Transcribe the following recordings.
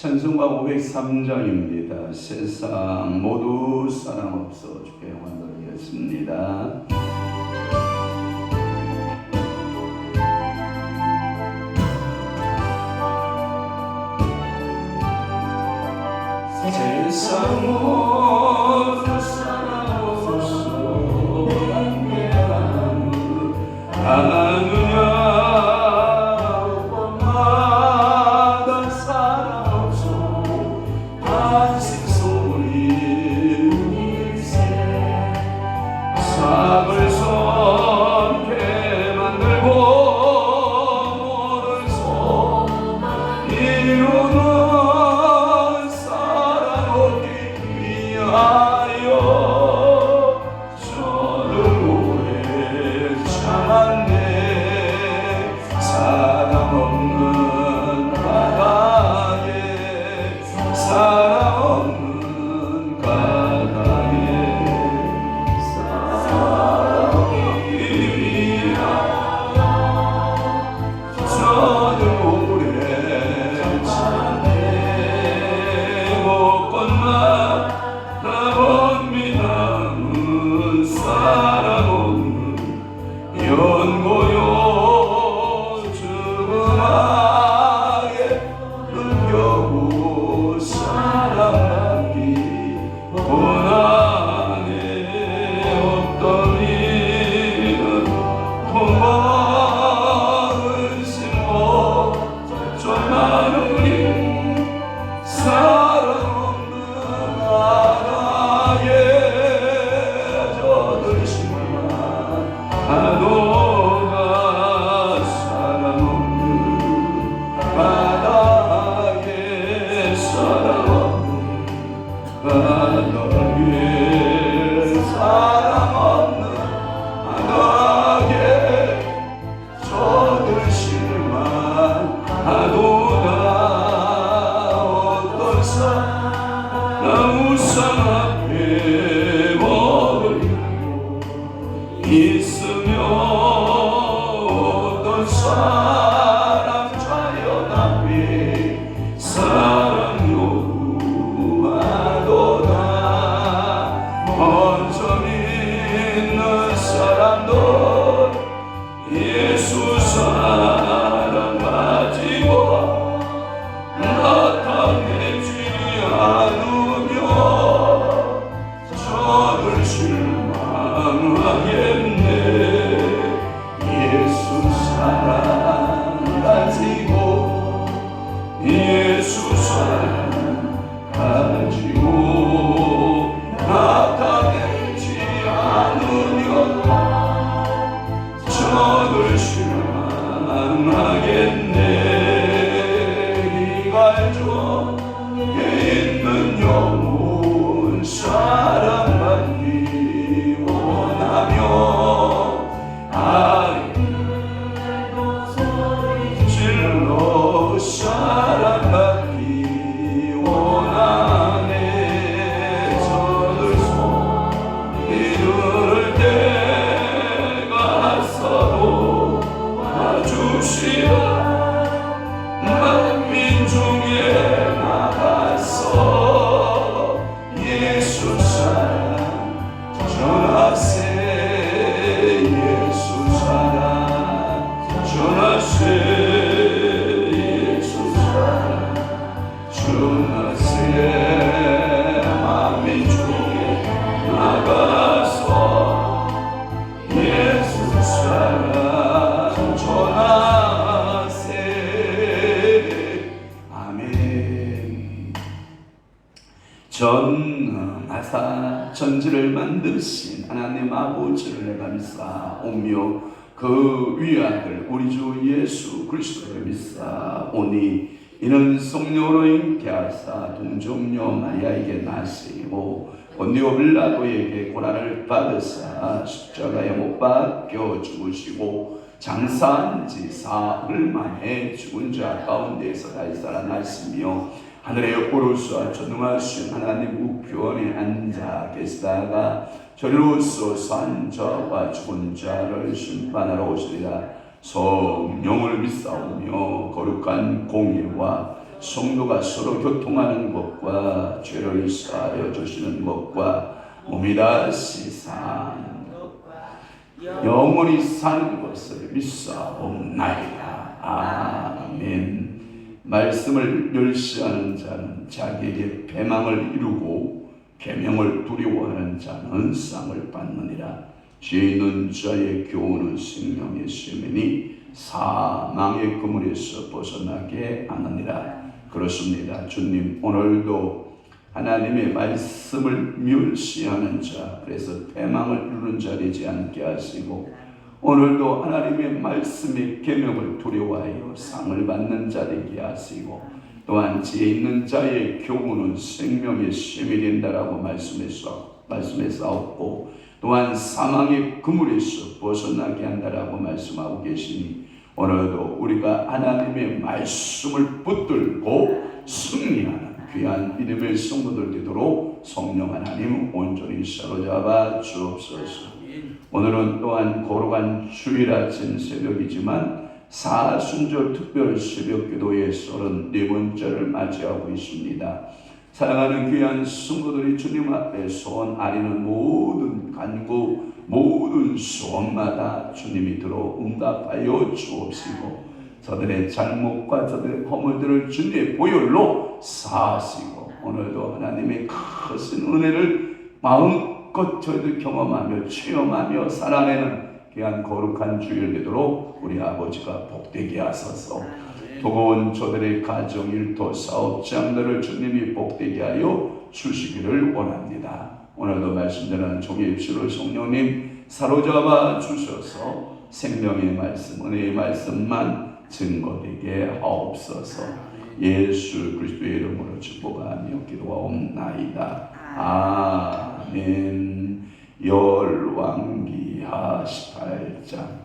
찬송가 503장입니다. 세상 모두 사랑 없어 주께 영광 돌리겠습니다. 세상 모두 사랑 없어 하느냐 전지를 만드신 하나님 아버지를 감사오며 그 위아들 우리 주 예수 그리스도를 믿사오니 이는 성령으로 잉태하사 동정녀 마리아에게 나시고 본디오 빌라도에게 고난을 받으사 십자가에 못 박혀 죽으시고 장사한 지 사흘 만에 죽은 자 가운데서 다시 살아나시며 하늘에 오르사 전능하신 하나님 우편에 앉아 계시다가 저리로서 산 자와 죽은 자를 심판하러 오시리라. 성령을 믿사오며 거룩한 공의와 성도가 서로 교통하는 것과 죄를 사하여 주시는 것과 몸이 다시 사는 것과 영원히 사는 것을 믿사옵나이다. 아멘. 말씀을 멸시하는 자는 자기에게 배망을 이루고 계명을 두려워하는 자는 상을 받느니라. 지혜 있는 자의 교훈은 생명의 쇠면이 사망의 그물에서 벗어나게 하느니라. 그렇습니다. 주님, 오늘도 하나님의 말씀을 멸시하는 자, 그래서 배망을 이루는 자 되지 않게 하시고, 오늘도 하나님의 말씀의 계명을 두려워하여 상을 받는 자 되게 하시고, 또한 지혜 있는 자의 교훈은 생명의 셈이 된다라고 말씀했사옵고, 또한 사망의 그물에서 벗어나게 한다라고 말씀하고 계시니, 오늘도 우리가 하나님의 말씀을 붙들고 승리하는 귀한 믿음의 성도들 되도록 성령 하나님 온전히 사로잡아 주옵소서. 오늘은 또한 거룩한 주일 아침 새벽이지만 사순절 특별 새벽 기도의 34번째를 맞이하고 있습니다. 사랑하는 귀한 성도들이 주님 앞에 소원 아리는 모든 간구, 모든 소원마다 주님이 들어 응답하여 주옵시고, 저들의 잘못과 저들의 허물들을 주님의 보혈로 사하시고, 오늘도 하나님의 크신 은혜를 마음껏 저희들 경험하며 체험하며 살아내는 귀한 거룩한 주일 되도록 우리 아버지가 복되게 하소서. 도고온 저들의 가정, 일터, 사업장들을 주님이 복되게 하여 주시기를 원합니다. 오늘도 말씀드리는 종의 입술을 성령님 사로잡아 주셔서 생명의 말씀, 은혜의 말씀만 증거되게 하옵소서. 예수 그리스도의 이름으로 축복하며 기도하옵나이다. 아멘. 열왕기하 18장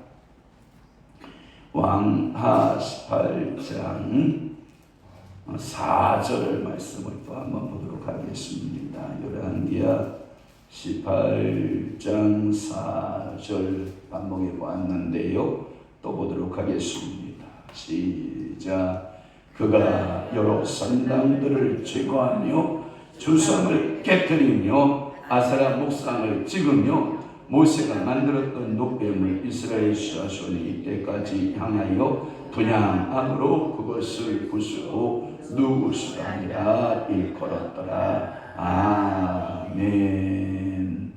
왕하 18장 4절 말씀을 또 한번 보도록 하겠습니다. 열왕기하 18장 4절 반복해 보았는데요. 또 보도록 하겠습니다. 시작. 그가 여러 산당들을 제거하며 주상을 깨뜨리며 아세라 목상을 찍으며 모세가 만들었던 노뱀을 이스라엘 자손이 이때까지 향하여 분향함으로 그것을 부수고 누구수가 아니라 일컬었더라. 아멘.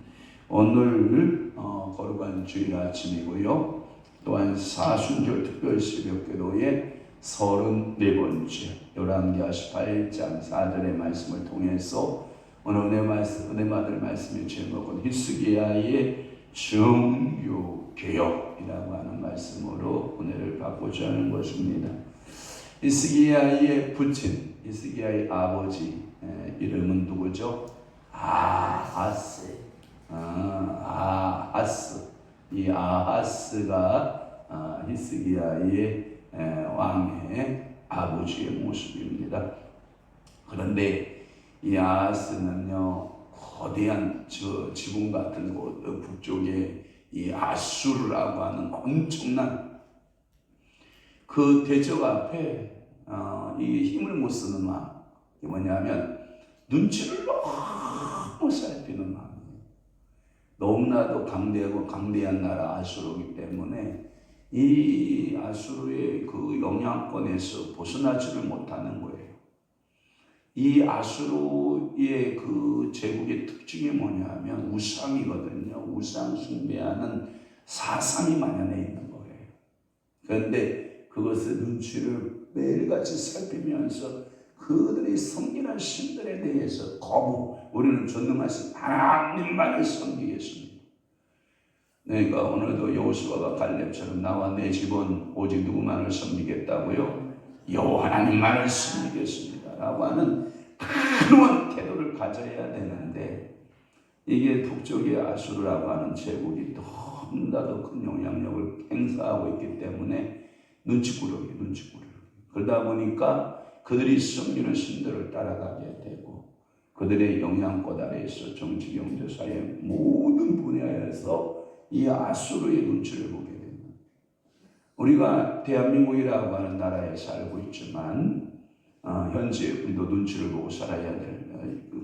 오늘 거룩한 주일 아침이고요. 또한 사순절 특별 새벽 기도의 34번째 열왕기하 18장 4절의 말씀을 통해서 오늘 은혜 받을 말씀의 제목은 히스기야의 정유개혁이라고 하는 말씀으로 은혜를 받고자 하는 것입니다. 히스기야의 부친, 히스기야의 아버지 이름은 누구죠? 아하스. 아하스. 이 아하스가 히스기야의 왕의 아버지의 모습입니다. 그런데 이 아하스는요, 거대한 지붕 같은 곳 북쪽에 이 아수르라고 하는 엄청난 그 대적 앞에 이 힘을 못 쓰는 마음, 이게 뭐냐면 눈치를 너무 살피는 마음이에요. 너무나도 강대하고 강대한 나라 아수르이기 때문에 이 아수르의 그 영향권에서 벗어나지를 못하는 거예요. 이 아수르의 그 제국의 특징이 뭐냐면 우상이거든요. 우상 숭배하는 사상이 만연해 있는 거예요. 그런데 그것을 눈치를 매일같이 살피면서 그들의 섬기는 신들에 대해서 거부, 우리는 전능하신 하나님만을 섬기겠습니다. 그러니까 오늘도 여호수아가 갈렙처럼 나와 내 집은 오직 누구만을 섬기겠다고요? 여호와 하나님만을 섬기겠습니다 라고 하는 단호한 태도를 가져야 되는데, 이게 북쪽의 아수르라고 하는 제국이 너무나도 큰 영향력을 행사하고 있기 때문에 눈치꾸러기. 그러다 보니까 그들이 섬기는 신들을 따라가게 되고, 그들의 영향권 아래에서 정치, 경제, 사회 모든 분야에서 이 아수르의 눈치를 보게 됩니다. 우리가 대한민국이라고 하는 나라에 살고 있지만 현재 우리도 눈치를 보고 살아야 될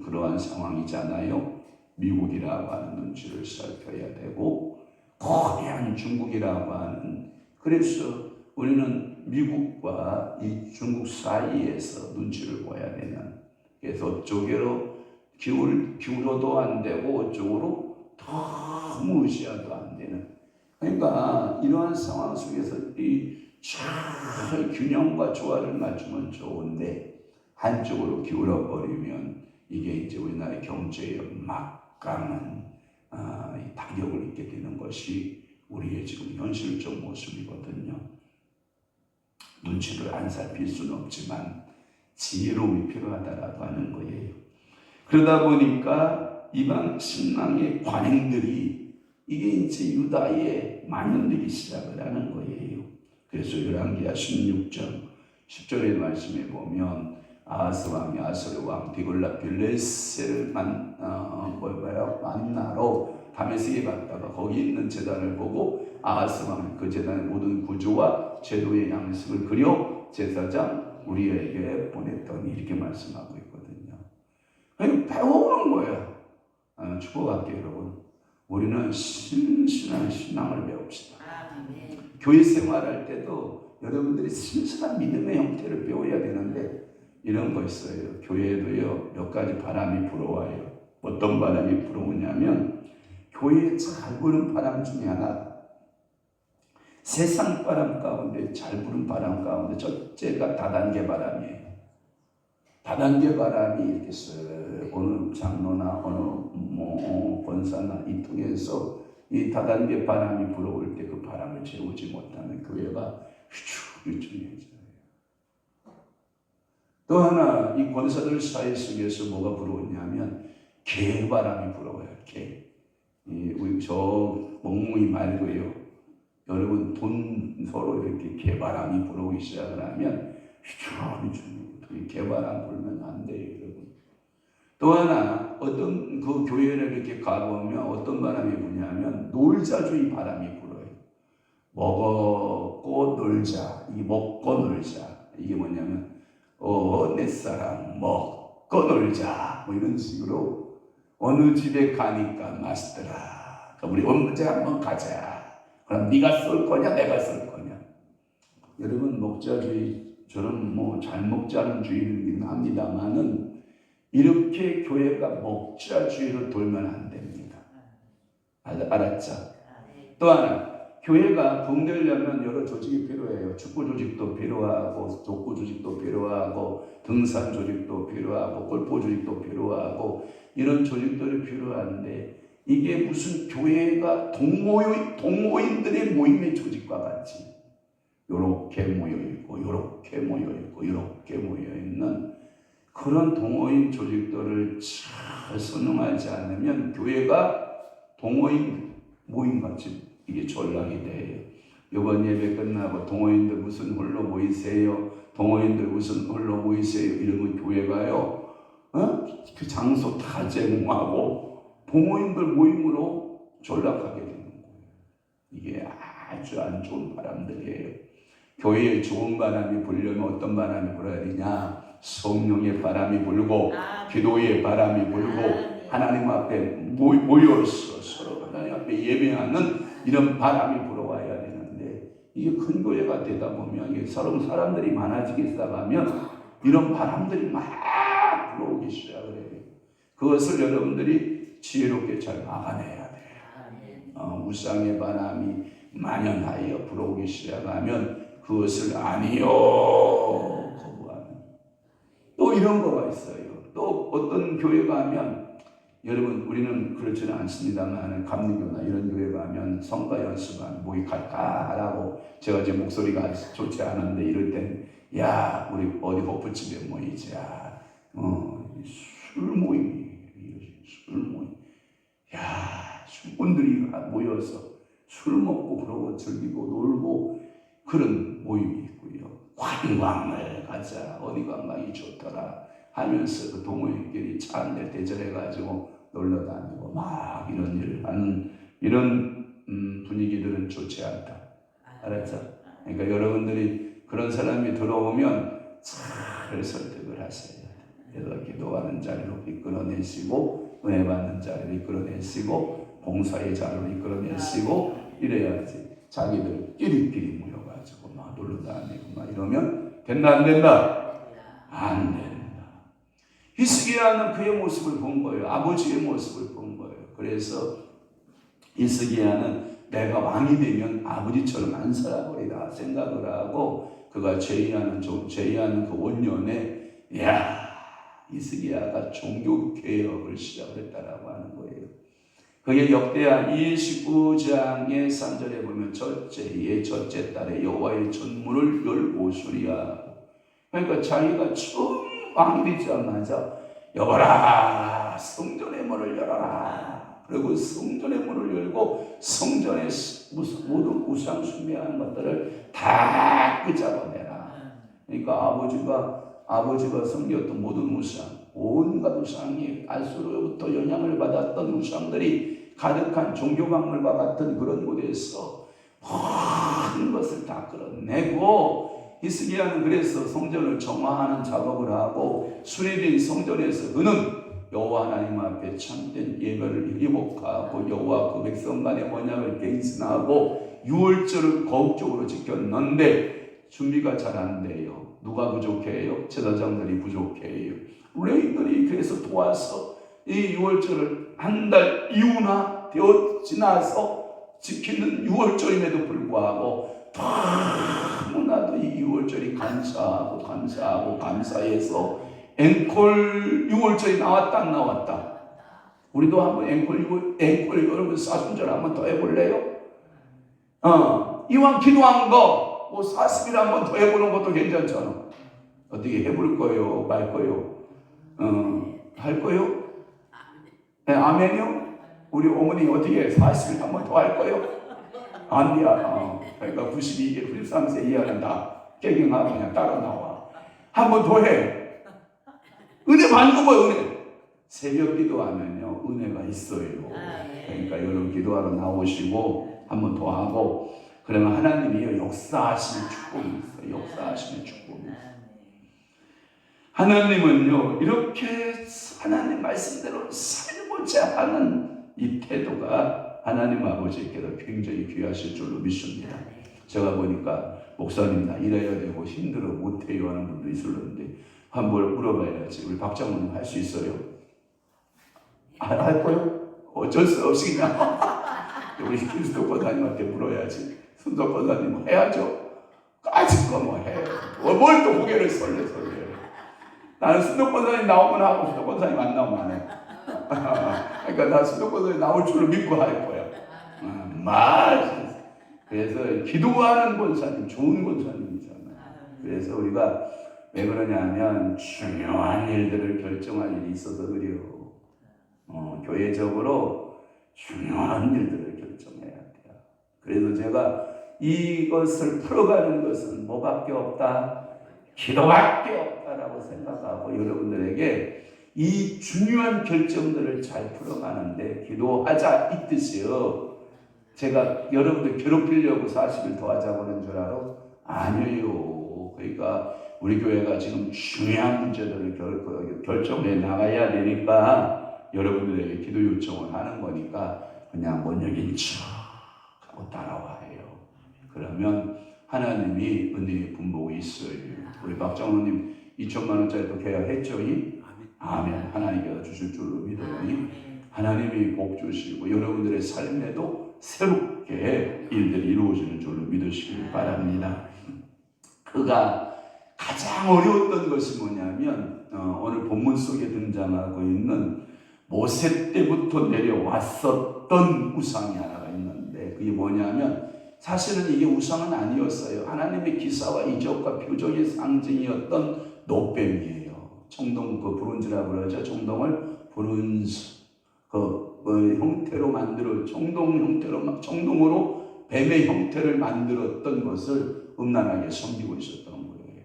그러한 상황이잖아요. 미국이라고 하는 눈치를 살펴야 되고 거대한 중국이라고 하는, 그래서 우리는 미국과 이 중국 사이에서 눈치를 봐야 되는, 그래서 저쪽으로 기울어도 안 되고 어쪽으로 너무 의지해도 안 되는, 그러니까 이러한 상황 속에서 잘 균형과 조화를 맞추면 좋은데 한쪽으로 기울어 버리면 이게 이제 우리나라의 경제에 막강한 타격을 입게 되는 것이 우리의 지금 현실적 모습이거든요. 눈치를 안 살필 수는 없지만 지혜로움이 필요하다라고 하는 거예요. 그러다 보니까 이방 신앙의 관행들이 이게 이제 유다에 만연되기 시작을 하는 거예요. 그래서 열왕기하 16장 10절의 말씀에 보면 아하스 왕이 아수르 왕 디글랏 빌레셋을 만나러 다메섹에 갔다가 거기 있는 제단을 보고 아하스 왕은 그 제단의 모든 구조와 제도의 양식을 그려 제사장 우리에게 보냈더니 이렇게 말씀하고 있거든요. 그러니까 배우는 거예요. 축복할게요 여러분. 우리는 신실한 신앙을 배웁시다. 교회 생활할 때도 여러분들이 신실한 믿음의 형태를 배워야 되는데 이런 거 있어요. 교회에도요 몇 가지 바람이 불어와요. 어떤 바람이 불어오냐면 교회에 잘 부는 바람 중에 하나, 세상 바람 가운데 잘 부는 바람 가운데 첫째가 다단계 바람이에요. 다단계 바람이 이렇게 쓱 어느 장로나 어느 권사나 이 통해서 이 다단계 바람이 불어올 때 그 바람을 채우지 못하면 교회가 휘청휘청해져요. 또 하나 이 권사들 사이 속에서 뭐가 불어오냐면 개바람이 불어와요. 우리 저 멍뭉이 말고요. 여러분 돈 서로 이렇게 개바람이 불어오기 시작을 하면 휘청휘청 개바람 불면 안 돼요, 여러분. 또 하나 어떤 그 교회를 이렇게 가보면 어떤 바람이 부냐면 놀자주의 바람이 불어요. 먹고 놀자. 이 먹고 놀자. 이게 뭐냐면 내 사랑 먹고 놀자. 뭐 이런 식으로 어느 집에 가니까 맛있더라. 우리 언제 한번 가자. 그럼 네가 쏠 거냐 내가 쏠 거냐. 여러분 먹자주의 저는 잘 먹자는 주의는 합니다만은 이렇게 교회가 먹자주의로 돌면 안 됩니다. 알았죠? 또 하나 교회가 붕되려면 여러 조직이 필요해요. 축구 조직도 필요하고 족구 조직도 필요하고 등산 조직도 필요하고 골프 조직도 필요하고 이런 조직들이 필요한데 이게 무슨 교회가 동호인들의 모임의 조직과 같이 요렇게 모여있고 요렇게 모여있고 요렇게 모여있는 그런 동호인 조직들을 잘 선용하지 않으면 교회가 동호인 모임같이 이게 전락이 돼요. 이번 예배 끝나고 동호인들 무슨 홀로 모이세요? 동호인들 무슨 홀로 모이세요? 이러면 교회가요 그 장소 다 제공하고 동호인들 모임으로 전락하게 되는 거예요. 이게 아주 안 좋은 바람들이에요. 교회에 좋은 바람이 불려면 어떤 바람이 불어야 되냐? 성령의 바람이 불고 기도의 바람이 불고 하나님 앞에 모여서 서로 하나님 앞에 예배하는 이런 바람이 불어와야 되는데 이게 큰 교회가 되다 보면 이게 서로 사람들이 많아지기 시작하면 이런 바람들이 막 불어오기 시작을 해요. 그것을 여러분들이 지혜롭게 잘 막아내야 돼요. 우상의 바람이 만연하여 불어오기 시작하면 그것을 아니요 거부하는 또 이런 거가 있어요. 또 어떤 교회 가면 여러분 우리는 그렇지는 않습니다만 감리교나 이런 교회 가면 성가 연습하는 목이 칼칼하고 제가 제 목소리가 좋지 않은데 이럴 땐 야 우리 어디 호프집에 모이자. 술 모임이 술 모임. 야 술꾼들이 모여서 술 먹고 그러고 즐기고 놀고 그런 모임이 있고요. 관광을 가자. 어디 관광이 좋더라 하면서 그 동호인끼리 차 한 대 대절해가지고 놀러 다니고 막 이런 일을 하는 이런 분위기들은 좋지 않다. 알았죠? 그러니까 여러분들이 그런 사람이 들어오면 잘 설득을 하세요. 그래서 기도하는 자리로 이끌어내시고 은혜 받는 자리로 이끌어내시고 봉사의 자리로 이끌어내시고 이래야지. 자기들끼리 모여가지고 막 놀러 다니고 막 이러면 된다 안 된다? 안 된다. 히스기야는 그의 모습을 본 거예요. 아버지의 모습을 본 거예요. 그래서 히스기야는 내가 왕이 되면 아버지처럼 안 살아버리라 생각을 하고 그가 제의하는 그 원년에 히스기야가 종교개혁을 시작했다라고 하는 거예요. 그게 역대하 29장의 3절에 보면 첫째 달에 여호와의 전문을 열고 수리하고, 그러니까 자기가 처음 왕이 되자마자 여보라 성전의 문을 열어라. 그리고 성전의 문을 열고 성전에 모든 우상 숭배하는 것들을 다 끄잡아내라. 그러니까 아버지가 섬겼던 모든 우상, 온갖 우상이 알수로부터 영향을 받았던 우상들이 가득한 종교박물과 같은 그런 곳에서 모든 것을 다 끌어내고, 히스기야는 그래서 성전을 정화하는 작업을 하고 수리된 성전에서 그는 여호와 하나님 앞에 참된 예배를 회복하고 여호와 그 백성 간의 언약을 갱신하고 유월절을 거국적으로 지켰는데 준비가 잘 안 돼요. 누가 부족해요? 제사장들이 부족해요. 레위인들이 그래서 도와서 이 유월절을 한 달 이후나 지나서 지키는 유월절임에도 불구하고 너무나도 이 유월절이 감사해서 앵콜 유월절이 나왔다 안 나왔다? 우리도 한번 앵콜 여러분 사순절 한번 더 해볼래요? 이왕 기도한 거 뭐 40일 한번 더 해보는 것도 괜찮잖아. 어떻게 해볼 거예요? 말 거예요? 할 거예요? 네, 아멘이요? 우리 어머니 어떻게 40일 한번 더 할 거예요? 아니야. 그러니까 92개, 93세 이하는 다 깨갱하고 그냥 따라 나와. 한번 더 해. 은혜 받는 거예요, 은혜. 새벽 기도하면요, 은혜가 있어요. 그러니까 여러분 기도하러 나오시고 한번 더 하고, 그러면 하나님이 역사하시는 축복이 있어요. 역사하시는 축복이 있어요. 하나님은요, 이렇게 하나님 말씀대로 살고자 하는 이 태도가 하나님 아버지께서 굉장히 귀하실 줄로 믿습니다. 제가 보니까 목사님 나 일해야 되고 힘들어 못해요 하는 분도 있었는데 한번 물어봐야지. 우리 박장모님 할 수 있어요? 할 거요? 어쩔 수 없이 그냥 우리 그리스도 권사님한테 물어야지. 순서 권사님 해야죠. 까짓 거 해. 뭘 또 고개를 설레. 나는 순도 권사님 나오면 하고 순도 권사님 안 나오면 안 해. 그러니까 나 순도 권사님 나올 줄을 믿고 할 거야. 그래서 기도하는 권사님 좋은 권사님이잖아요. 그래서 우리가 왜 그러냐면 중요한 일들을 결정할 일이 있어서 그래요. 교회적으로 중요한 일들을 결정해야 돼요. 그래서 제가 이것을 풀어가는 것은 뭐밖에 없다? 기도밖에 없다라고 생각하고 여러분들에게 이 중요한 결정들을 잘 풀어가는데 기도하자 이 뜻이요. 제가 여러분들 괴롭히려고 40일 더 하자고 하는 줄 알아? 아니에요. 그러니까 우리 교회가 지금 중요한 문제들을 결정해 나가야 되니까 여러분들에게 기도 요청을 하는 거니까 그냥 뭔 얘기인 척 하고 따라와요. 그러면 하나님이 은혜의 분복이 있어요. 우리 박장로님 2천만 원짜리도 계약했죠? 아멘. 하나님께서 주실 줄로 믿어요. 하나님이 복 주시고 여러분들의 삶에도 새롭게 일들이 이루어지는 줄로 믿으시길 바랍니다. 그가 가장 어려웠던 것이 뭐냐면 오늘 본문 속에 등장하고 있는 모세 때부터 내려왔었던 우상이 하나가 있는데 그게 뭐냐면 사실은 이게 우상은 아니었어요. 하나님의 기사와 이적과 표적의 상징이었던 노뱀이에요. 청동 브론즈라고 그러죠. 청동을 브론즈 형태로 만들어 청동으로 뱀의 형태를 만들었던 것을 음란하게 섬기고 있었던 거예요.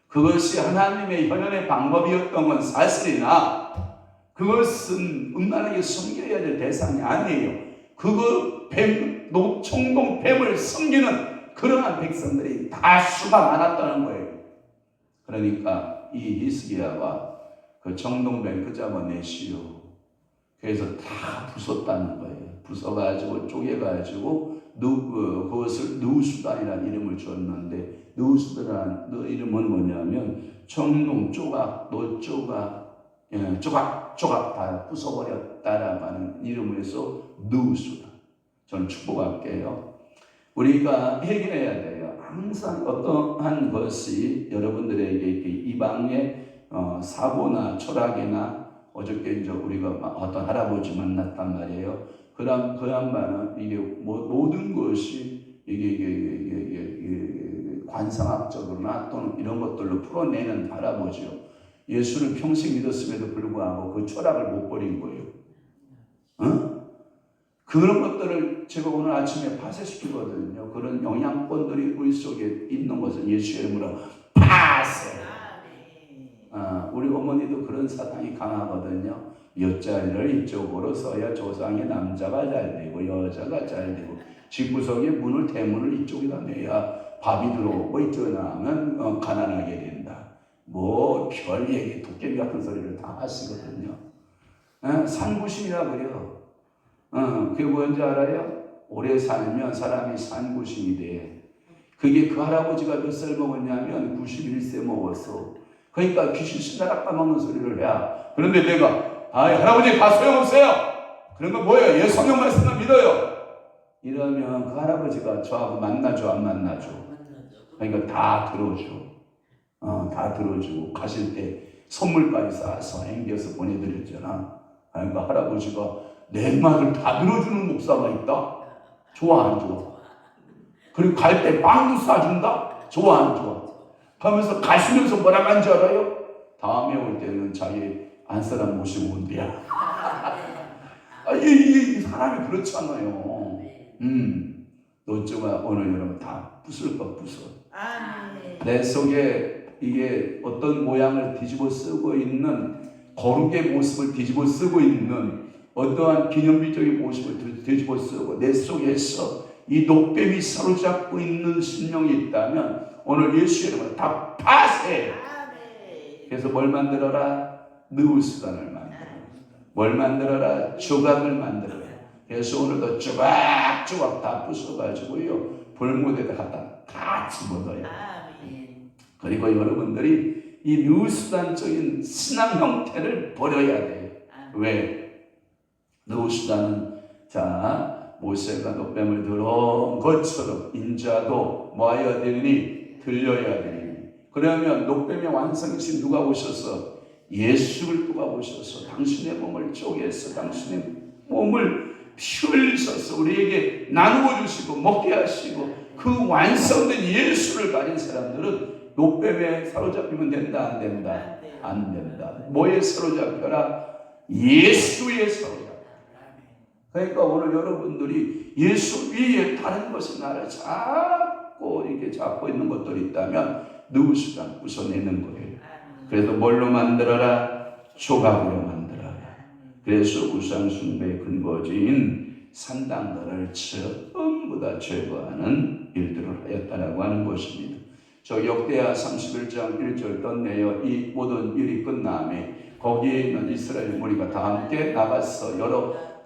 그것이 하나님의 현현의 방법이었던 건 사실이나 그것은 음란하게 섬겨야 될 대상이 아니에요. 청동 뱀을 섬기는 그러한 백성들이 다수가 많았다는 거예요. 그러니까 이 히스기야가 그 청동뱅 끄잡아내시오. 그래서 다 부쉈다는 거예요. 부숴가지고 쪼개가지고 그것을 누수단이라는 이름을 줬는데, 누수단이라는 이름은 뭐냐면 청동 조각, 노조각, 조각 다 부숴버렸다라고 하는 이름에서 누수단. 저는 축복할게요. 우리가 해결해야 돼요. 항상 어떠한 것이 여러분들에게 이방의 사고나 철학이나, 어저께 이제 우리가 어떤 할아버지 만났단 말이에요. 그 양반은 이게 모든 것이 이게 관상학적으로나 또는 이런 것들로 풀어내는 할아버지요. 예수를 평생 믿었음에도 불구하고 그 철학을 못 버린 거예요. 그런 것들을 제가 오늘 아침에 파쇄시키거든요. 그런 영향권들이 우리 속에 있는 것은 예수의 이름으로 파쇄. 우리 어머니도 그런 사상이 강하거든요. 옆자리를 이쪽으로 서야 조상의 남자가 잘 되고 여자가 잘 되고, 집구석의 문을 대문을 이쪽에다 내야 밥이 들어오고 이쪽에 나가면 가난하게 된다. 뭐 별 얘기, 도깨비 같은 소리를 다 하시거든요. 산구신이라 그래요. 그게 뭔지 알아요? 오래 살면 사람이 산구신이 돼. 그게 그 할아버지가 몇 살 먹었냐면 91세 먹었어. 그러니까 귀신 신나락 까먹는 소리를 해. 그런데 내가 할아버지 다 소용없어요. 그런 거 뭐예요? 예, 성령 말씀만 믿어요. 이러면 그 할아버지가 저하고 만나줘 안 만나줘? 그러니까 다 들어줘. 다 들어주고 가실 때 선물까지 싸서 앵겨서 보내드렸잖아. 그러니까 할아버지가 내 말을 다 들어주는 목사가 있다? 좋아 안 좋아? 그리고 갈 때 빵도 싸준다? 좋아 안 좋아? 하면서 가시면서 뭐라고 한지 알아요? 다음에 올 때는 자기 안사람 모시고 온대야. 이 사람이 그렇잖아요. 너쪽아 오늘 여러분 다 부술 것 부숴. 내 속에 이게 어떤 모양을 뒤집어 쓰고 있는, 거룩의 모습을 뒤집어 쓰고 있는 어떠한 기념비적인 모습을 뒤집어 쓰고 내 속에서 이 녹뱀이 사로잡고 있는 신령이 있다면 오늘 예수의 이름으로 다 파쇄. 그래서 뭘 만들어라? 느우스단을 만들어. 뭘 만들어라? 조각을 만들어라. 그래서 오늘도 조각조각 다 부숴가지고요, 볼못에다 갖다 다 집어넣어요. 그리고 여러분들이 이 느우스단적인 신앙 형태를 버려야 돼요. 왜? 느우스단은 모세가 녹뱀을 들어온 것처럼 인자도 뭐하여야 되니? 들려야 되니. 그러면 녹뱀의 완성이신 누가 오셔서? 예수를 누가 오셔서 당신의 몸을 쪼개서 당신의 몸을 피 흘리셔서 우리에게 나누어 주시고 먹게 하시고, 그 완성된 예수를 가진 사람들은 녹뱀에 사로잡히면 된다 안 된다? 안 된다. 뭐에 사로잡혀라? 예수에 사로잡혀라. 그러니까 오늘 여러분들이 예수 위에 다른 것이 나를 자꾸 이렇게 잡고 있는 것들이 있다면 누구시간 부숴내는 거예요. 그래서 뭘로 만들어라? 조각으로 만들어라. 그래서 우상 숭배의 근거지인 산당들을 전부 다 제거하는 일들을 하였다라고 하는 것입니다. 저 역대하 31장 1절 떴네요. 이 모든 일이 끝남에 거기에 있는 이스라엘 무리가 다 함께 나가서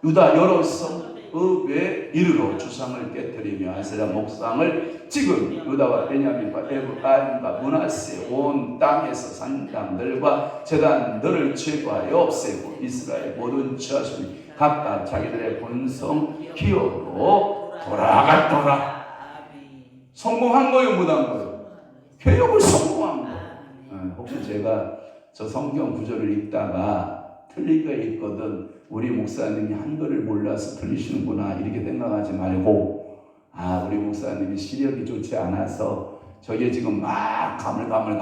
유다 여러 성읍에 이르러 주상을 깨뜨리며 아세라 목상을 찍은 유다와 베냐민과 에브라임과 므낫세 온 땅에서 산당들과 제단들을 제거하여 없애고 이스라엘 모든 자손이 각각 자기들의 본성 기업으로 돌아갔더라. 성공한 거예요, 못한 거예요? 개혁을 성공한 거예요. 혹시 제가 저 성경 구절을 읽다가 틀리게 읽거든 우리 목사님이 한글을 몰라서 틀리시는구나 이렇게 생각하지 말고, 우리 목사님이 시력이 좋지 않아서 저게 지금 막 가물가물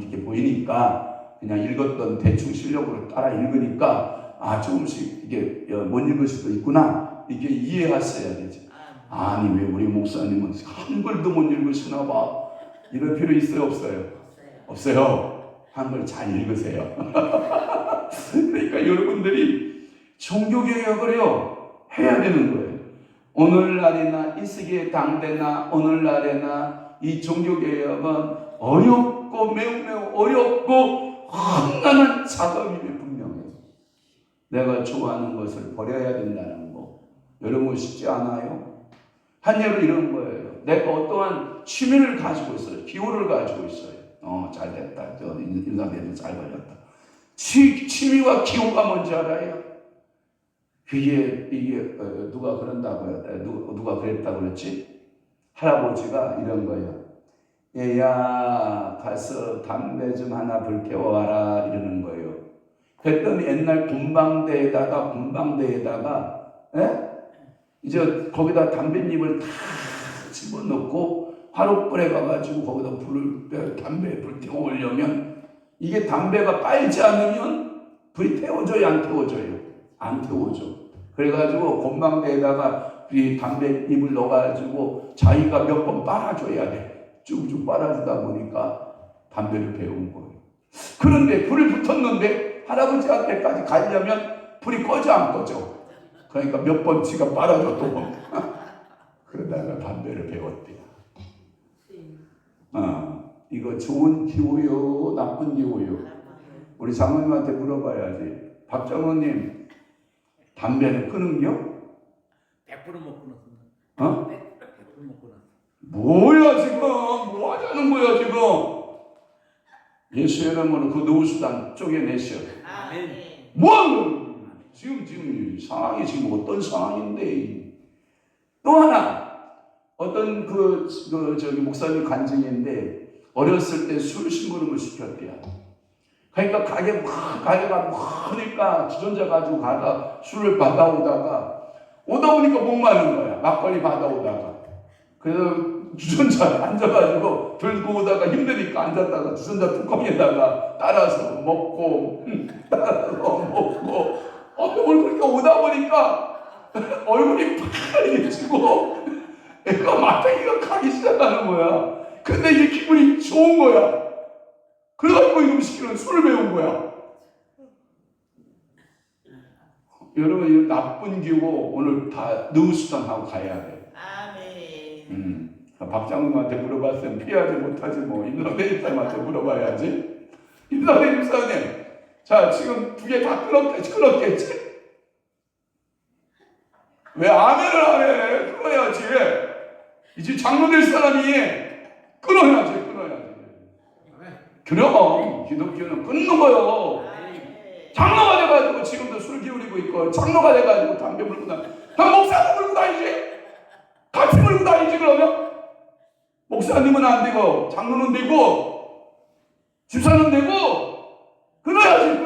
이렇게 보이니까 그냥 읽었던 대충 실력으로 따라 읽으니까 조금씩 이게 못 읽을 수도 있구나 이게 이해하셔야 되지. 아니 왜 우리 목사님은 한글도 못 읽으시나 봐. 이럴 필요 있어요 없어요? 없어요. 한글 잘 읽으세요. 그러니까 여러분들이 종교개혁을 해야 되는 거예요. 오늘날이나 이 시기의 당대나 오늘날에나 이 종교개혁은 어렵고 어렵고 매우 어렵고 험난한 작업임이 분명해요. 내가 좋아하는 것을 버려야 된다는 거. 여러분 쉽지 않아요? 한 예로 이런 거예요. 내가 어떠한 취미를 가지고 있어요. 기호를 가지고 있어요. 잘 됐다. 인상대도 잘 걸렸다. 취미와 기호가 뭔지 알아요? 이게 누가 그런다고요? 누가 그랬다고 그랬지? 할아버지가 이런 거예요. 얘야 가서 담배 좀 하나 불태워와라 이러는 거예요. 그랬더니 옛날 군방대에다가 이제 거기다 담뱃잎을 다 집어넣고 화롯불에 가가지고 거기다 담배 불 태우려면 이게 담배가 빨지 않으면 불이 태워져요, 안 태워져요? 안 태워져. 그래가지고 군방대에다가 이 담뱃잎을 넣어가지고 자기가 몇 번 빨아줘야 돼. 쭉쭉 빨아주다 보니까 담배를 배운 거예요. 그런데 불이 붙었는데 할아버지한테까지 가려면 불이 꺼져 안 꺼져? 그러니까 몇 번 지가 빨아줘도 그러다가 담배를 배웠대요. 이거 좋은 기호요, 나쁜 기호요? 우리 장모님한테 물어봐야지. 박장모님, 담배는 끊은겨? 100% 못 끊었습니다. 100% 못 끊었어. 뭐야 지금? 뭐 하자는 거야 지금? 예수 이름으로 그 노후수단 쪼개내셔. 아멘. 뭐? 지금 상황이 지금 어떤 상황인데? 또 하나 어떤 저기 목사님 간증인데 어렸을 때 술 심부름을 시켰대요. 그러니까 가게가 많으니까 주전자 가지고 가다 술을 받아오다가 오다 보니까 목마른 거야. 막걸리 받아오다가. 그래서 주전자 앉아가지고 들고 오다가 힘드니까 앉았다가 주전자 뚜껑에다가 따라서 먹고 오늘 그렇게 오다 보니까 얼굴이 파래지고 애가 마탱이가 가기 시작하는 거야. 근데 이게 기분이 좋은 거야. 그래가지고 이놈 시키는 술을 배운 거야. 여러분 이 나쁜 기호 오늘 다 누수단하고 가야 돼. 아멘. 박장훈한테 물어봤으면 피하지 못하지 뭐. 임상대 집사님한테 물어봐야지. 임상대 집사님, 자 지금 두 개 다 끊었겠지? 왜 아멘을 안 해? 끊어야지. 이제 장로 될 사람이 끊어야지. 그럼 기독교는 끊는 거요. 장로가 돼가지고 지금도 술 기울이고 있고, 장로가 돼가지고 담배 물고 목사도 물고 다니지? 같이 물고 다니지 그러면? 목사님은 안 되고 장로는 되고 집사는 되고 끊어야지.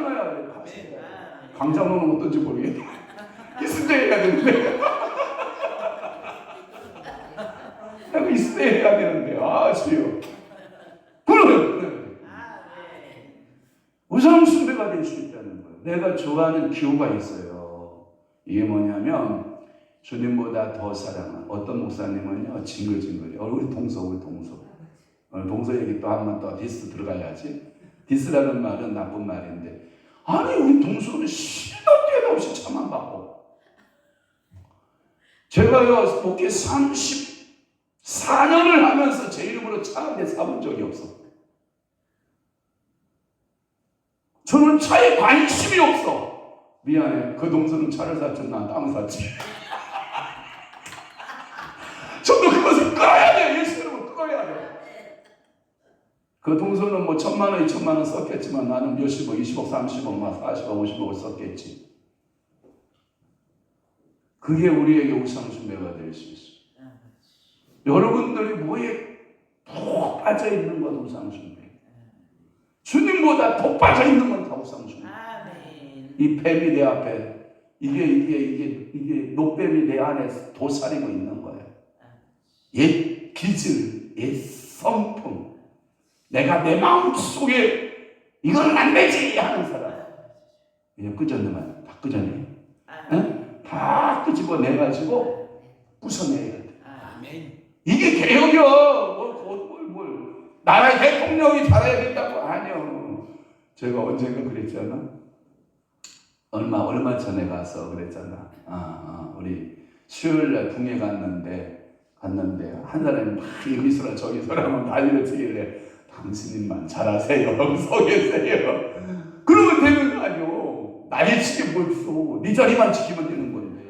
강장로는 어떤지 모르겠네. 이스대 해야 되는데. 이스대 해야 되는데. 주여. 끊어요. 우상숭배가 될 수 있다는 거예요. 내가 좋아하는 기호가 있어요. 이게 뭐냐면 주님보다 더 사랑하는 어떤 목사님은요 징글징글해. 우리 동서. 동서 얘기 또 한 번 더 디스 들어가야지. 디스라는 말은 나쁜 말인데 아니 우리 동서는 시도 때도 없이 차만 받고 제가요 목회 34년을 하면서 제 이름으로 차 한 대 사본 적이 없어. 저는 차에 관심이 없어. 미안해. 그 동서는 차를 샀지 난 땅을 샀지. 저도 그것을 끌어야 돼. 예수님은 끌어야 돼. 그 동서는 뭐 1,000만 원, 2,000만 원 썼겠지만 나는 몇십억, 20억, 30억, 40억, 50억을 썼겠지. 그게 우리에게 우상숭배가 될 수 있어. 여러분들이 뭐에 푹 빠져있는 건 우상숭배. 주님보다 더 빠져있는 건 다 우상숭배. 이 뱀이 내 앞에 이게 노뱀이 내 안에 도사리고 있는 거예요. 옛 기질, 옛 성품, 내가 내 마음 속에 이건 안 되지 하는 사람 그냥 끄집어내면 다 끄집어내. 다 끄집어내가지고 부숴내야 돼. 이게 개혁이야. 뭘 나라의 대통령이 잘해야 된다고. 아니요. 제가 언젠가 그랬잖아. 얼마 전에 가서 그랬잖아. 우리 수요일날 궁에 갔는데 한 사람이 막 여기서라 저기서라 난리를 치길래 당신님만 잘하세요. 서 계세요. 그러면 되는 거 아니오. 난리치게 벌써 네 자리만 지키면 되는 건데.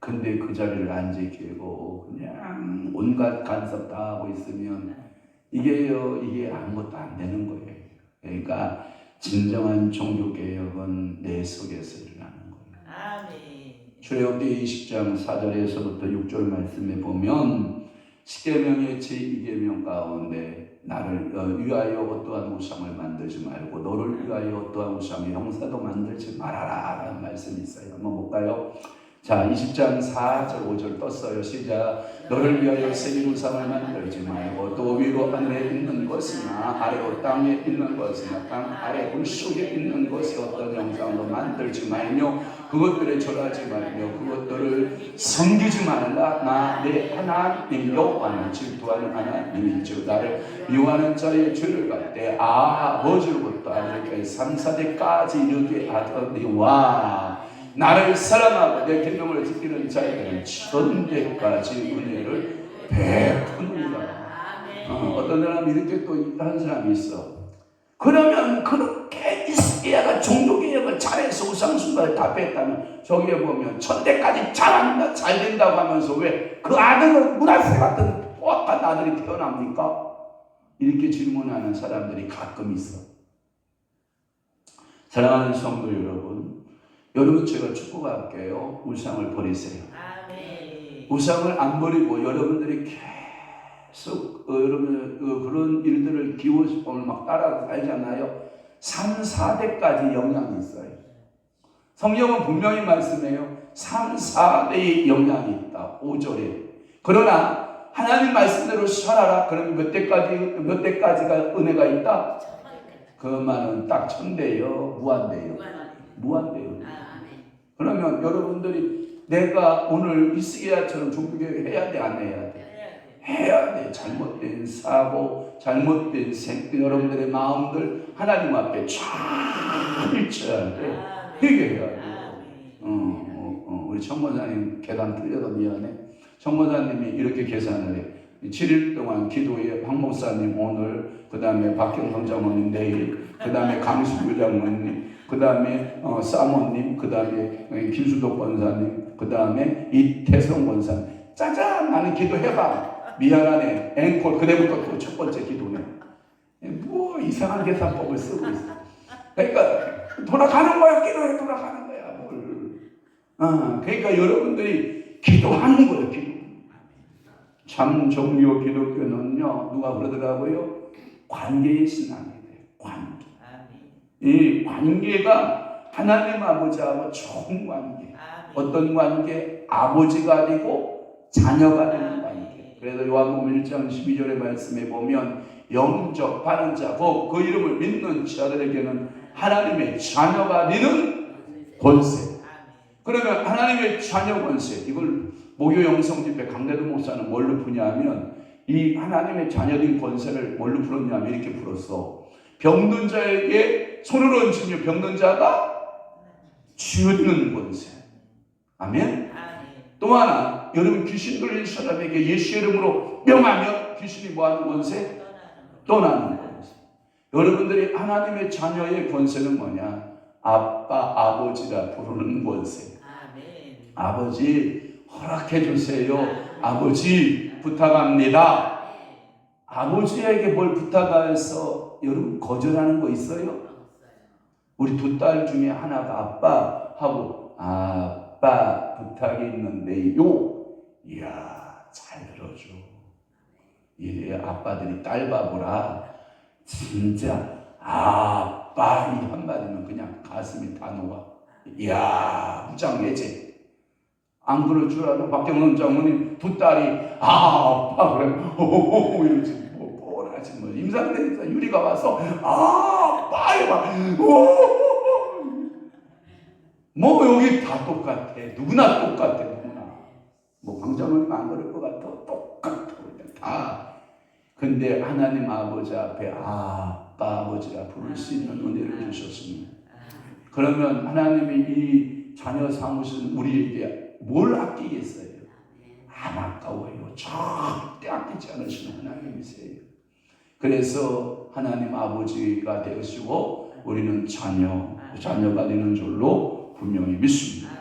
근데 그 자리를 안 지키고 그냥 온갖 간섭 다 하고 있으면 이게 아무것도 안 되는 거예요. 그러니까 진정한 종교개혁은 내 속에서 일어나는 거예요. 아멘. 출애굽기 20장 4절에서부터 6절 말씀에 보면 십계명의 제2계명 가운데 나를 위하여 어떠한 우상을 만들지 말고 너를 위하여 어떠한 우상의 형사도 만들지 말아라 라는 말씀이 있어요. 한번 볼까요? 자, 20장 4절 5절 떴어요. 시작. 너를 위하여 새긴 우상을 만들지 말고 또 위로 하늘에 있는 것이나 아래로 땅에 있는 것이나 땅 아래 물속에 있는 것이 어떤 형상도 만들지 말며 그것들에 절하지 말며 그것들을 섬기지 말라. 나 내 하나님 여호와는 질투하는 하나님이죠. 나를 미워하는 자의 죄를 받되 아버지로부터 아들까지 3, 4대까지 이르게 하더니와 나를 사랑하고 내 계명을 지키는 자에게는 천대까지 은혜를 베푸느니라. 어떤 사람이 이렇게 또 하는 사람이 있어. 그러면 그렇게 이스기야가 종교개혁을 잘해서 우상숭배를 다 뺐다면 저기에 보면 천대까지 잘한다 잘 된다고 하면서 왜 그 아들은 문하세 같은 포악한 아들이 태어납니까? 이렇게 질문하는 사람들이 가끔 있어. 사랑하는 성도 여러분, 여러분 제가 축복할게요. 우상을 버리세요. 아멘. 우상을 안 버리고 여러분들이 계속 여러분 그런 일들을 기호식품을 막 따라 살잖아요. 3, 4대까지 영향이 있어요. 성경은 분명히 말씀해요. 3, 4대의 영향이 있다. 5절에. 그러나 하나님 말씀대로 살아라. 그러면 몇 대까지가 은혜가 있다? 그 말은 딱 1000대요. 무한대요. 무한대요. 그러면 여러분들이 내가 오늘 이스기야처럼 종교개혁 해야 돼, 안 해야 돼? 해야 돼. 잘못된 사고, 잘못된 여러분들의 마음들 하나님 앞에 쫙 돼. 회개해야 돼. 우리 청모자님 계단 틀려도 미안해. 청모자님이 이렇게 계산을 해. 7일 동안 기도에 황 목사님 오늘, 그 다음에 박경성 장모님 내일, 그 다음에 강수규 장모님, 그 다음에 사모님, 그 다음에 김수덕 권사님, 그 다음에 이태성 권사님. 짜잔! 나는 기도해봐. 미안하네. 앵콜 그대부터 또 첫 번째 기도네. 뭐 이상한 계산법을 쓰고 있어. 그러니까 돌아가는 거야. 기도해 돌아가는 거야. 그러니까 여러분들이 기도하는 거예요. 기도. 참 종교 기독교는요. 누가 그러더라고요. 관계의 신앙이 돼요. 관계. 이 관계가 하나님 아버지하고 좋은 관계. 어떤 관계? 아버지가 되고 자녀가 되는 관계. 그래서 요한복음 1장 12절의 말씀에 보면 영접하는 자, 그 이름을 믿는 자들에게는 하나님의 자녀가 되는 권세. 그러면 하나님의 자녀 권세, 이걸 목요 영성 집회 강대도 목사는 뭘로 푸냐면 이 하나님의 자녀된 권세를 뭘로 풀었냐면 이렇게 풀었어. 병든 자에게 손을 얹으며 병든 자가 치유되는 권세. 아멘. 또 하나, 여러분 귀신 들린 사람에게 예수 이름으로 명하면 귀신이 뭐하는 권세? 떠나는 권세. 여러분들이 하나님의 자녀의 권세는 뭐냐? 아빠, 아버지라 부르는 권세. 아버지 허락해 주세요. 아버지 부탁합니다. 아버지에게 뭘 부탁해서 여러분 거절하는 거 있어요? 우리 두 딸 중에 하나가 아빠 하고 아빠 부탁이 있는데요. 이야 잘 들어줘. 이 아빠들이 딸 바보라. 진짜 아빠 이 한마디면 그냥 가슴이 다 녹아. 이야 무장해제. 안 그럴 줄 알아. 박경원 장모님 두 딸이 아빠 그래 오오오 이러지 뭐 뻔하지 뭐. 임상대에서 유리가 와서 아빠 이봐 뭐 여기 다 똑같아. 누구나 똑같아. 누구나. 뭐 강장모님 안 그럴 것 같아. 똑같아. 다. 근데 하나님 아버지 앞에 아빠 아버지라 부를 수 있는 은혜를 주셨습니다. 그러면 하나님이 이 자녀 삼으신 우리에게 뭘 아끼겠어요? 안 아까워요. 절대 아끼지 않으시는 하나님이세요. 그래서 하나님 아버지가 되시고 우리는 자녀가 되는 줄로 분명히 믿습니다.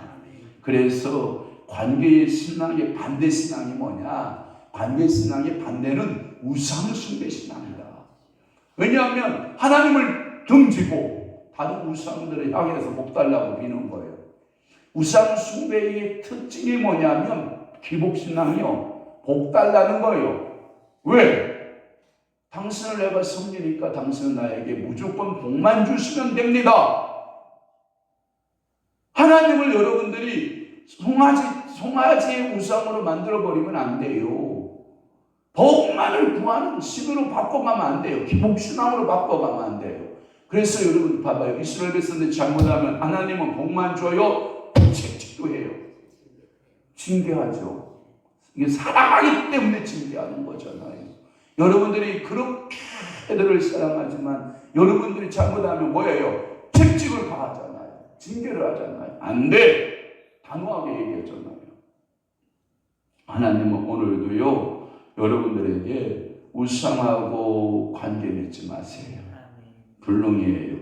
그래서 관계의 신앙의 반대 신앙이 뭐냐? 관계 신앙의 반대는 우상 숭배 신앙이다. 왜냐하면 하나님을 등지고 다른 우상들을 향해서 복 달라고 비는 거예요. 우상 숭배의 특징이 뭐냐면 기복신앙이요, 복 달라는 거예요. 왜? 당신을 내가 섬기니까 당신은 나에게 무조건 복만 주시면 됩니다. 하나님을 여러분들이 송아지의 우상으로 만들어버리면 안 돼요. 복만을 구하는 신으로 바꿔가면 안 돼요. 기복신앙으로 바꿔가면 안 돼요. 그래서 여러분 봐봐요. 이스라엘 백성들이 잘못하면 하나님은 복만 줘요, 책찍도 해요. 징계하죠. 이게 사랑하기 때문에 징계하는 거잖아요. 여러분들이 그렇게 애들을 사랑하지만 여러분들이 잘못하면 뭐예요? 책찍을 가하잖아요. 징계를 하잖아요. 안 돼! 단호하게 얘기하잖아요. 하나님은 오늘도요, 여러분들에게 우상하고 관계 맺지 마세요. 불능이에요.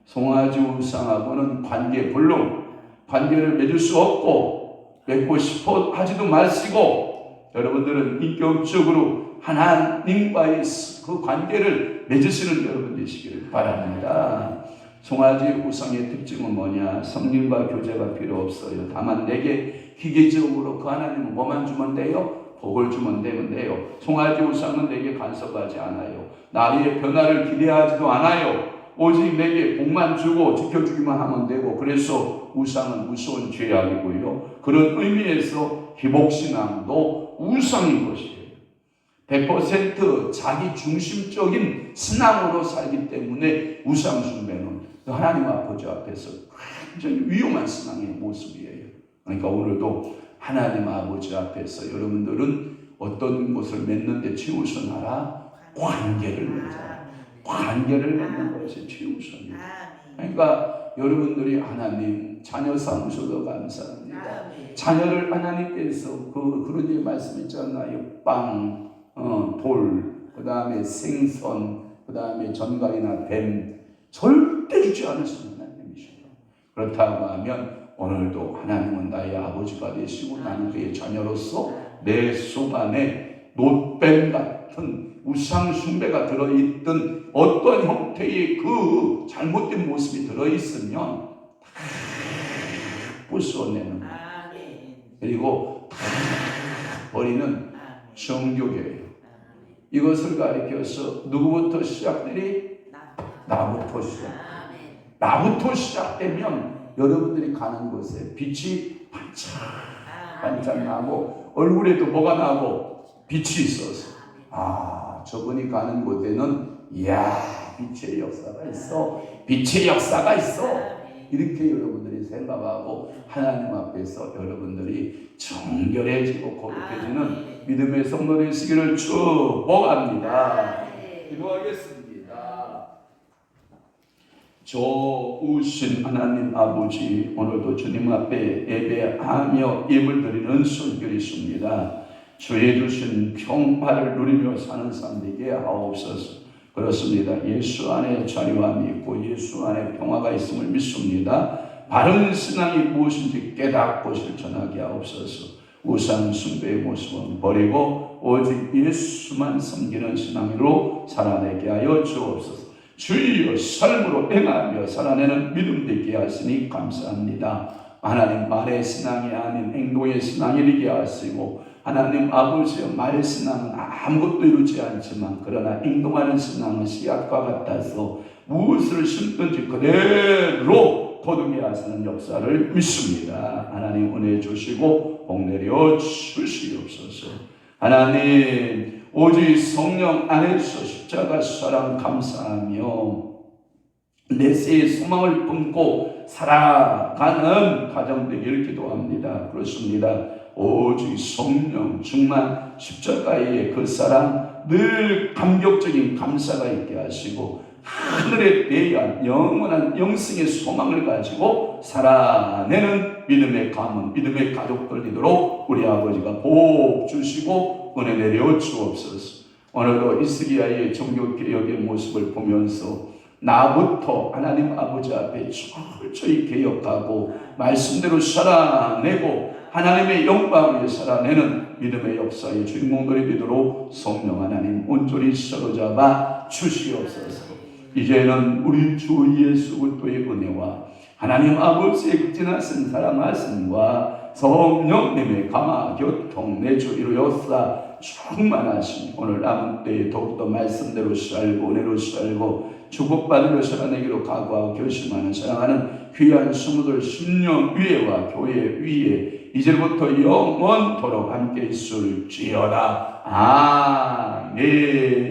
송아지 우상하고는 관계 불능, 관계를 맺을 수 없고 맺고 싶어 하지도 마시고, 여러분들은 인격적으로 하나님과의 그 관계를 맺으시는 여러분 되시기를 바랍니다. 송아지 우상의 특징은 뭐냐? 성령과 교제가 필요 없어요. 다만 내게 기계적으로 그 하나님은 뭐만 주면 돼요? 복을 주면 되면 돼요. 송아지 우상은 내게 간섭하지 않아요. 나의 변화를 기대하지도 않아요. 오직 내게 복만 주고 지켜주기만 하면 되고, 그래서 우상은 무서운 죄악이고요. 그런 의미에서 기복신앙도 우상인 것이에요. 100% 자기 중심적인 신앙으로 살기 때문에 우상 숭배는 하나님 아버지 앞에서 굉장히 위험한 신앙의 모습이에요. 그러니까 오늘도 하나님 아버지 앞에서 여러분들은 어떤 것을 맺는데 최우선하라? 관계를 맺어라. 관계를 맺는 것이 최우선이에요. 그러니까 여러분들이 하나님 자녀 삼으셔도 감사합니다. 자녀를 하나님께서 그런 일 말씀했잖아요. 빵, 돌, 그 다음에 생선, 그 다음에 전갈이나 뱀 절대 주지 않으시는 하나님이시죠. 그렇다고 하면 오늘도 하나님은 나의 아버지가 되시고 나는 그의 자녀로서 내 속 안에 놋뱀 같은 우상 숭배가 들어있던 어떤 형태의 그 잘못된 모습이 들어있으면 다 부숴내는, 그리고 다 버리는 정교계예요. 이것을 가리켜서 누구부터 시작되니? 나부터 시작. 나부터 시작되면 여러분들이 가는 곳에 빛이 반짝 나고 얼굴에도 뭐가 나고 빛이 있어서, 저분이 가는 곳에는 이야, 빛의 역사가 있어. 빛의 역사가 있어. 이렇게 여러분들이 생각하고 하나님 앞에서 여러분들이 정결해지고 거룩해지는 믿음의 성도 되시기를 축복합니다. 기도하겠습니다. 좋으신 하나님 아버지, 오늘도 주님 앞에 예배하며 예물 드리는 손길이십니다. 주의 주신 평화를 누리며 사는 삶 되게 하옵소서. 그렇습니다. 예수 안에 자유함이 있고 예수 안에 평화가 있음을 믿습니다. 바른 신앙이 무엇인지 깨닫고 실천하게 하옵소서. 우상 숭배의 모습은 버리고 오직 예수만 섬기는 신앙으로 살아내게 하여 주옵소서. 주의 삶으로 행하며 살아내는 믿음 되게 하시니 감사합니다. 하나님 말의 신앙이 아닌 행동의 신앙이 되게 하시고, 하나님 아버지의 말의 신앙은 아무것도 이루지 않지만 그러나 행동하는 신앙은 씨앗과 같아서 무엇을 심든지 그대로 거두게 하시는 역사를 믿습니다. 하나님 은혜 주시고 복 내려 주시옵소서. 하나님 오직 성령 안에서 십자가 사랑 감사하며 내세의 소망을 품고 살아가는 가정 되기를 기도합니다. 그렇습니다. 오직 성령 충만 십자가의 그 사랑 늘 감격적인 감사가 있게 하시고 하늘에 대한 영원한 영생의 소망을 가지고 살아내는 믿음의 가문, 믿음의 가족들 되도록 우리 아버지가 복 주시고 은혜 내려 주옵소서. 오늘도 히스기야의 종교개혁의 모습을 보면서 나부터 하나님 아버지 앞에 철저히 개혁하고 말씀대로 살아내고 하나님의 영광을 위해 살아내는 믿음의 역사의 주인공들이 되도록 성령 하나님 온전히 사로잡아 주시옵소서. 이제는 우리 주 예수 그리스도의 은혜와 하나님 아버지의 극진하신 사랑하심과 성령님의 감화 교통 내주 이루어사 충만하신 오늘 남은 때에 더욱더 말씀대로 살고 은혜로 살고 축복받으며 살아내기로 각오하고 결심하는 사랑하는 귀한 성도들 10년 위에와 교회 위에 이제부터 영원토록 함께 있을지어다. 아멘.